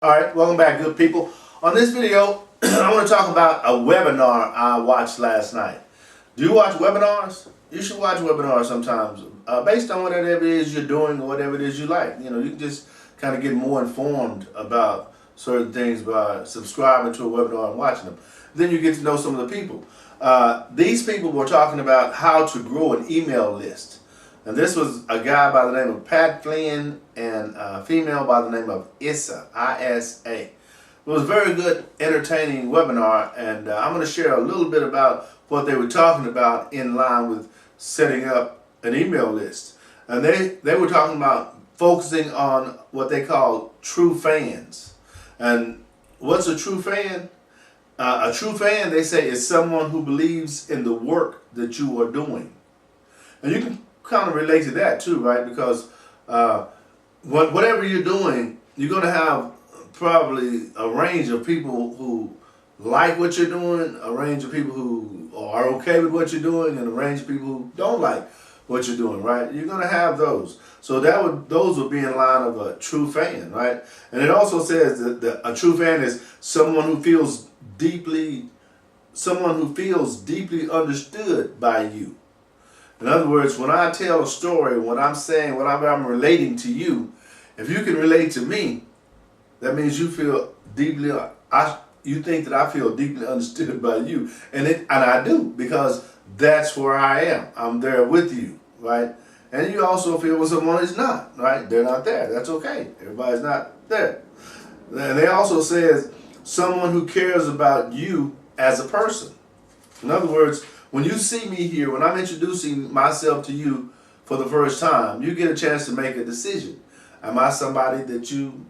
Alright, welcome back, good people. On this video, I want to talk about a webinar I watched last night. Do you watch webinars? You should watch webinars sometimes, based on whatever it is you're doing or whatever it is you like. You know, you can just kind of get more informed about certain things by subscribing to a webinar and watching them. Then you get to know some of the people. These people were talking about how to grow an email list. And this was a guy by the name of Pat Flynn and a female by the name of Issa, I-S-A. It was a very good, entertaining webinar, and I'm going to share a little bit about what they were talking about in line with setting up an email list. And they were talking about focusing on what they call true fans. And what's a true fan? A true fan, they say, is someone who believes in the work that you are doing. And you can kind of relate to that too, right? Because whatever you're doing, you're going to have probably a range of people who like what you're doing, a range of people who are okay with what you're doing, and a range of people who don't like what you're doing, right? You're going to have those. So those would be in line of a true fan, right? And it also says that a true fan is someone who feels deeply understood by you. In other words, when I tell a story, what I'm saying, what I'm relating to you, if you can relate to me, that means you feel deeply, you think that I feel deeply understood by you. And I do, because that's where I am. I'm there with you, right? And you also feel when someone is not, right? They're not there. That's okay. Everybody's not there. And they also says someone who cares about you as a person. In other words, when you see me here, when I'm introducing myself to you for the first time, you get a chance to make a decision. Am I somebody that you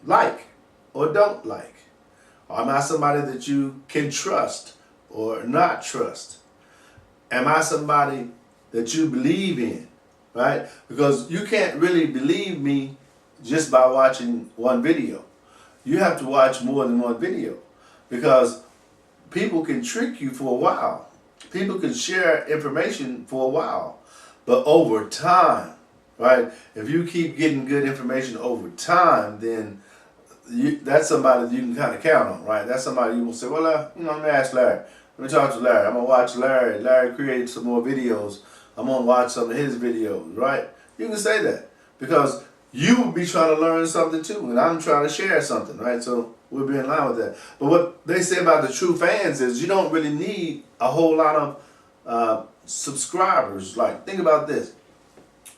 like or don't like? Or am I somebody that you can trust or not trust? Am I somebody that you believe in, right? Because you can't really believe me just by watching one video. You have to watch more than one video, because people can trick you for a while. People can share information for a while, but over time, right? If you keep getting good information over time, then that's somebody that you can kind of count on, right? That's somebody you will say, well, I'm going to ask Larry. Let me talk to Larry. I'm going to watch Larry. Larry created some more videos. I'm going to watch some of his videos, right? You can say that because you will be trying to learn something too, and I'm trying to share something, right? So we'll be in line with that. But what they say about the true fans is you don't really need a whole lot of subscribers. Like, think about this.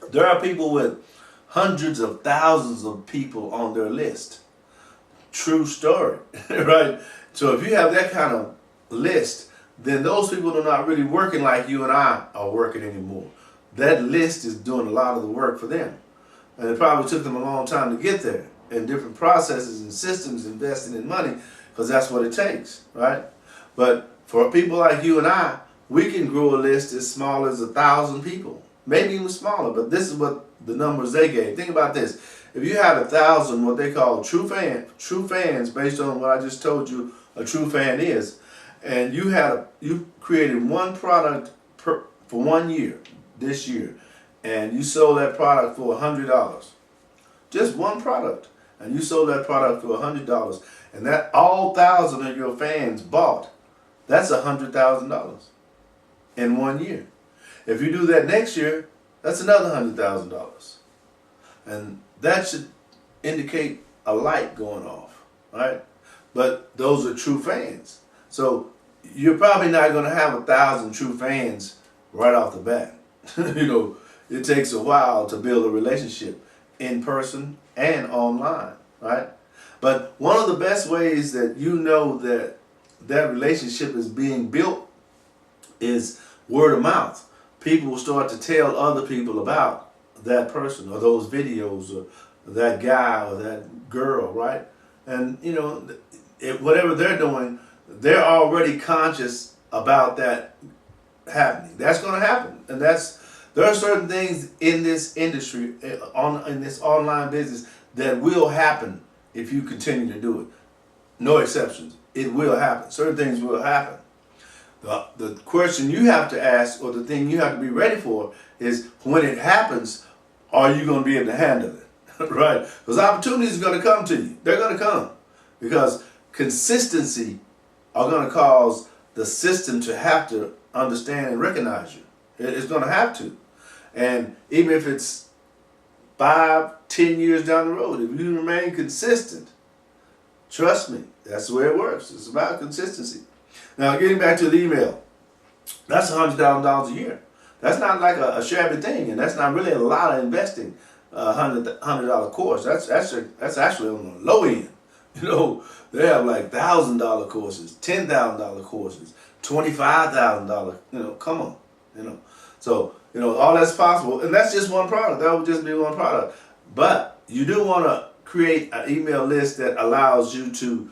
There are people with hundreds of thousands of people on their list. True story, right? So if you have that kind of list, then those people are not really working like you and I are working anymore. That list is doing a lot of the work for them. And it probably took them a long time to get there, and different processes and systems, investing in money, because that's what it takes, right? But for people like you and I, we can grow a list as small as 1,000 people, maybe even smaller, but this is what the numbers they gave. Think about this. If you had 1,000, what they call true fans, based on what I just told you a true fan is, and you created one product for 1 year, this year, and you sold that product for $100. Just one product. And you sold that product for $100. And that all 1,000 of your fans bought. That's $100,000 in 1 year. If you do that next year, that's another $100,000. And that should indicate a light going off, right? But those are true fans. So you're probably not going to have 1,000 true fans right off the bat. You know, it takes a while to build a relationship in person and online, right? But one of the best ways that you know that that relationship is being built is word of mouth. People will start to tell other people about that person or those videos or that guy or that girl, right? And, you know, whatever they're doing, they're already conscious about that happening. That's going to happen. And there are certain things in this industry, in this online business, that will happen if you continue to do it. No exceptions. It will happen. Certain things will happen. The question you have to ask, or the thing you have to be ready for, is when it happens, are you going to be able to handle it? right? Because opportunities are going to come to you. They're going to come because consistency are going to cause the system to have to understand and recognize you. It's going to have to. And even if it's 5, 10 years down the road, if you remain consistent, trust me, that's the way it works. It's about consistency. Now, getting back to the email, that's $100,000 a year. That's not like a shabby thing, and that's not really a lot of investing. $100 course. That's actually on the low end. You know, they have like $1,000 courses, $10,000 courses, $25,000. You know, come on. You know, so all that's possible, and that's just one product. That would just be one product. But you do want to create an email list that allows you to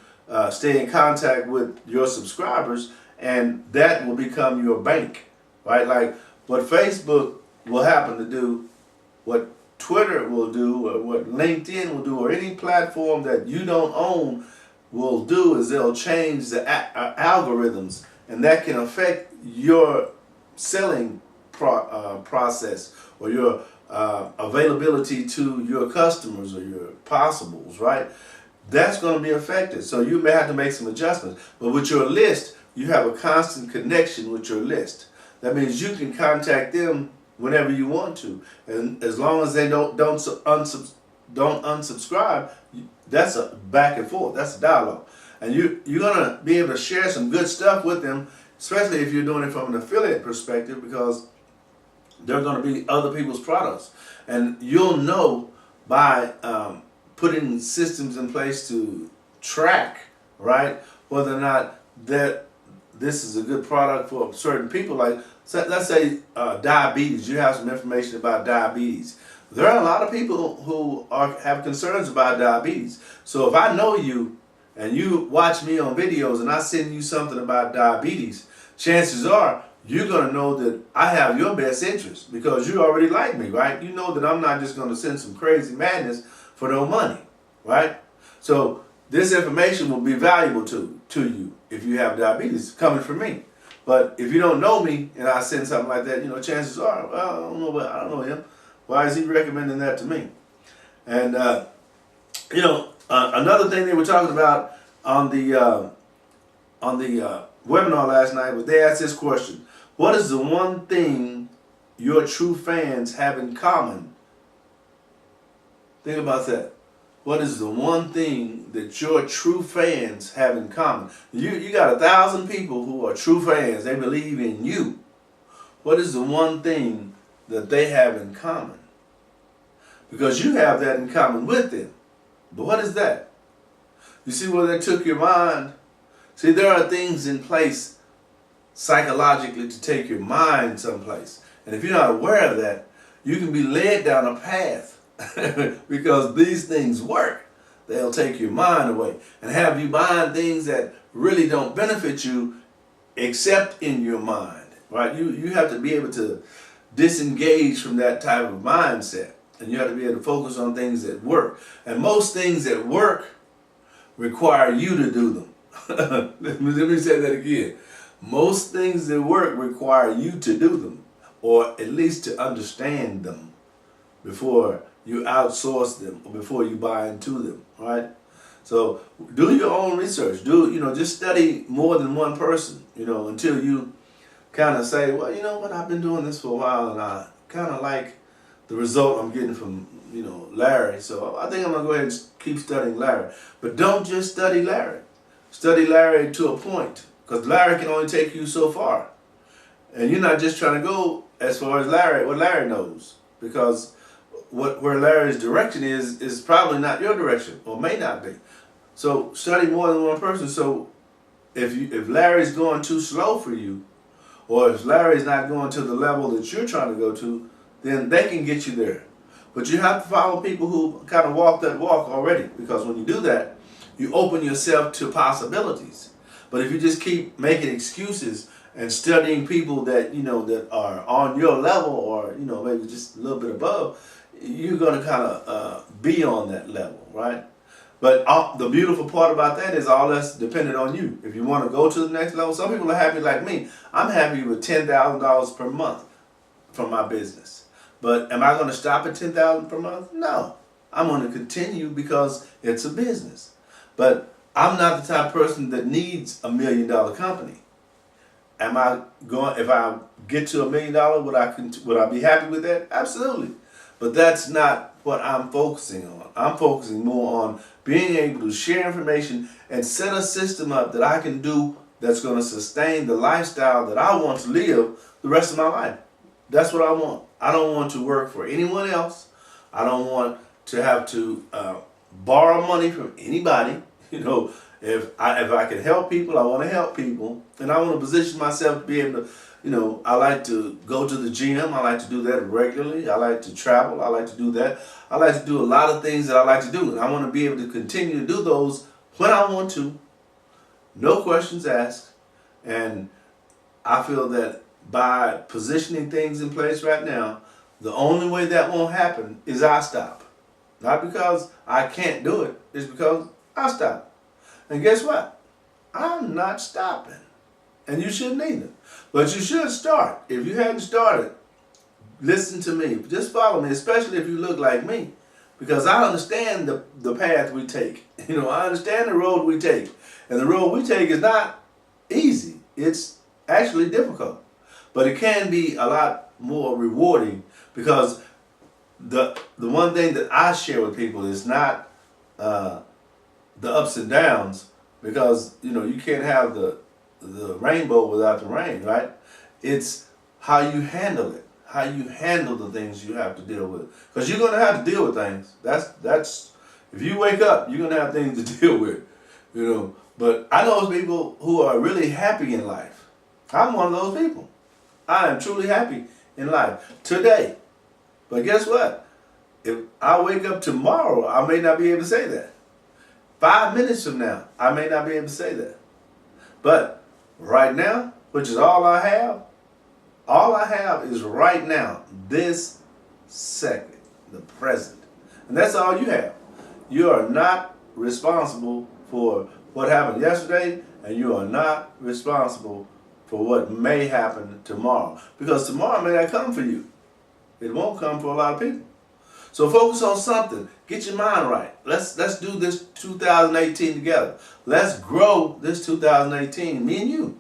stay in contact with your subscribers, and that will become your bank, right? Like what Facebook will happen to do, what Twitter will do, or what LinkedIn will do, or any platform that you don't own will do is they'll change the algorithms, and that can affect your selling process or your availability to your customers or your possibles, right? That's going to be affected. So you may have to make some adjustments. But with your list, you have a constant connection with your list. That means you can contact them whenever you want to, and as long as they don't unsubscribe, that's a back and forth. That's a dialogue, and you're gonna be able to share some good stuff with them, especially if you're doing it from an affiliate perspective, because they're going to be other people's products, and you'll know by putting systems in place to track, right, whether or not that this is a good product for certain people. Like, let's say diabetes. You have some information about diabetes. There are a lot of people who have concerns about diabetes. So if I know you and you watch me on videos and I send you something about diabetes, chances are you're going to know that I have your best interest because you already like me, right? You know that I'm not just going to send some crazy madness for no money, right? So this information will be valuable to you if you have diabetes coming from me. But if you don't know me and I send something like that, chances are, well, I don't know him. Why is he recommending that to me? And another thing they were talking about on the webinar last night was they asked this question: what is the one thing your true fans have in common? Think about that. What is the one thing that your true fans have in common? You got 1,000 people who are true fans. They believe in you. What is the one thing that they have in common? Because you have that in common with them. But what is that? You see where they took your mind? See, there are things in place psychologically to take your mind someplace. And if you're not aware of that, you can be led down a path because these things work. They'll take your mind away and have you buying things that really don't benefit you except in your mind, right? You have to be able to disengage from that type of mindset, and you have to be able to focus on things that work. And most things that work require you to do them. Let me say that again. Most things that work require you to do them, or at least to understand them before you outsource them or before you buy into them, right? So do your own research. Just study more than one person, until you kind of say, well, you know what, I've been doing this for a while and I kind of like the result I'm getting from, Larry. So I think I'm going to go ahead and keep studying Larry. But don't just study Larry. Study Larry to a point, because Larry can only take you so far. And you're not just trying to go as far as what Larry knows, because where Larry's direction is probably not your direction, or may not be. So study more than one person. So if Larry's going too slow for you, or if Larry's not going to the level that you're trying to go to, then they can get you there. But you have to follow people who kind of walk that walk already, because when you do that, you open yourself to possibilities. But if you just keep making excuses and studying people that that are on your level, or maybe just a little bit above, you're going to kind of be on that level, right? But the beautiful part about that is all that's dependent on you. If you want to go to the next level, some people are happy like me. I'm happy with $10,000 per month from my business. But am I going to stop at $10,000 per month? No. I'm going to continue because it's a business. But I'm not the type of person that needs $1 million company. Am I going? If I get to $1 million, would I be happy with that? Absolutely. But that's not what I'm focusing on. I'm focusing more on being able to share information and set a system up that I can do that's going to sustain the lifestyle that I want to live the rest of my life. That's what I want. I don't want to work for anyone else. I don't want to have to borrow money from anybody. You know, if I can help people, I want to help people, and I want to position myself to be able to. You know, I like to go to the gym. I like to do that regularly. I like to travel. I like to do that. I like to do a lot of things that I like to do, and I want to be able to continue to do those when I want to. No questions asked, and I feel that by positioning things in place right now, the only way that won't happen is I stop. Not because I can't do it, it's because I stop. And guess what? I'm not stopping. And you shouldn't either. But you should start. If you hadn't started, listen to me. Just follow me, especially if you look like me. Because I understand the path we take. You know, I understand the road we take. And the road we take is not easy. It's actually difficult. But it can be a lot more rewarding because the one thing that I share with people is not the ups and downs, because you know you can't have the rainbow without the rain, right? It's how you handle it, how you handle the things you have to deal with, because you're going to have to deal with things. That's if you wake up, you're going to have things to deal with, you know. But I know people who are really happy in life. I'm one of those people. I am truly happy in life today. But guess what? If I wake up tomorrow, I may not be able to say that. 5 minutes from now, I may not be able to say that. But right now, which is all I have is right now, this second, the present. And that's all you have. You are not responsible for what happened yesterday, and you are not responsible for what may happen tomorrow. Because tomorrow may not come for you. It won't come for a lot of people. So focus on something. Get your mind right. Let's do this 2018 together. Let's grow this 2018. Me and you.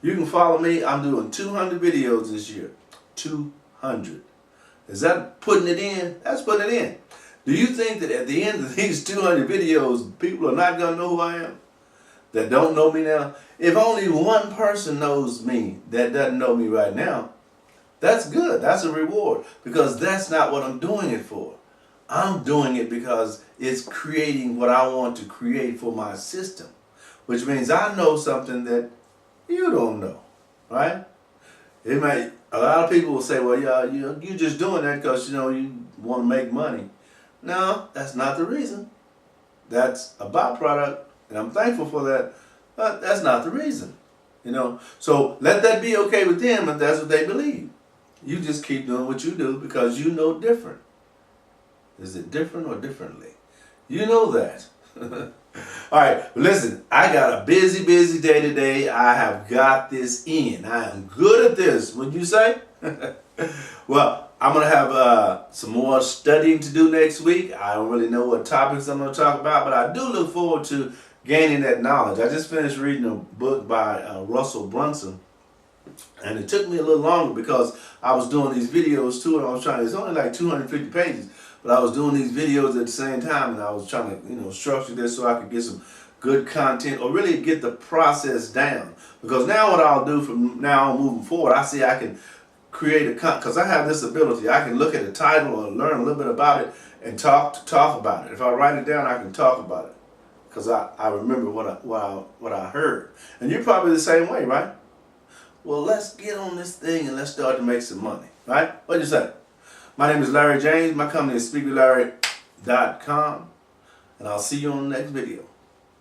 You can follow me. I'm doing 200 videos this year. 200. Is that putting it in? That's putting it in. Do you think that at the end of these 200 videos, people are not going to know who I am? That don't know me now? If only one person knows me that doesn't know me right now, that's good. That's a reward, because that's not what I'm doing it for. I'm doing it because it's creating what I want to create for my system, which means I know something that you don't know, right? A lot of people will say, well, yeah, you're just doing that because, you want to make money. No, that's not the reason. That's a byproduct, and I'm thankful for that, but that's not the reason, So let that be okay with them if that's what they believe. You just keep doing what you do because you know different. Is it different or differently? You know that. All right, listen, I got a busy day today. I have got this in. I am good at this, wouldn't you say? Well, I'm going to have some more studying to do next week. I don't really know what topics I'm going to talk about, but I do look forward to gaining that knowledge. I just finished reading a book by Russell Brunson. And it took me a little longer because I was doing these videos too, and it's only like 250 pages, but I was doing these videos at the same time, and I was trying to, structure this so I could get some good content or really get the process down. Because now what I'll do from now on moving forward, I see I can create because I have this ability. I can look at a title or learn a little bit about it and talk about it. If I write it down, I can talk about it because I remember what I heard. And you're probably the same way, right? Well, let's get on this thing and let's start to make some money, right? What do you say? My name is Larry James. My company is SpeakWithLarry.com, and I'll see you on the next video.